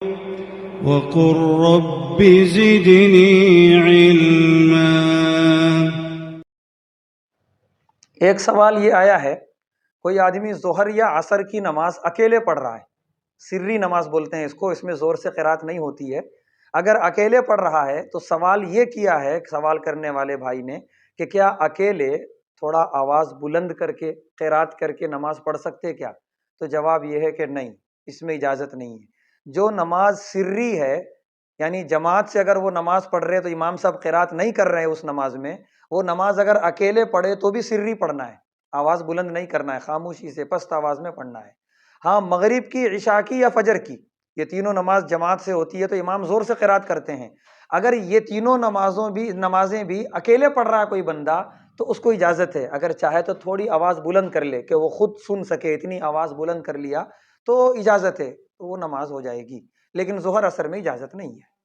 وقل رب زدنی علما۔ ایک سوال یہ آیا ہے، کوئی آدمی ظہر یا عصر کی نماز اکیلے پڑھ رہا ہے، سری نماز بولتے ہیں اس کو، اس میں زور سے قرات نہیں ہوتی ہے۔ اگر اکیلے پڑھ رہا ہے تو سوال یہ کیا ہے سوال کرنے والے بھائی نے کہ کیا اکیلے تھوڑا آواز بلند کر کے قرات کر کے نماز پڑھ سکتے کیا؟ تو جواب یہ ہے کہ نہیں، اس میں اجازت نہیں ہے۔ جو نماز سری ہے، یعنی جماعت سے اگر وہ نماز پڑھ رہے تو امام صاحب قرات نہیں کر رہے اس نماز میں، وہ نماز اگر اکیلے پڑھے تو بھی سری پڑھنا ہے، آواز بلند نہیں کرنا ہے، خاموشی سے پست آواز میں پڑھنا ہے۔ ہاں، مغرب کی، عشاء کی یا فجر کی، یہ تینوں نماز جماعت سے ہوتی ہے تو امام زور سے قرات کرتے ہیں۔ اگر یہ تینوں نمازیں بھی اکیلے پڑھ رہا ہے کوئی بندہ تو اس کو اجازت ہے، اگر چاہے تو تھوڑی آواز بلند کر لے کہ وہ خود سن سکے، اتنی آواز بلند کر لیا تو اجازت ہے، تو وہ نماز ہو جائے گی، لیکن ظہر عصر میں اجازت نہیں ہے۔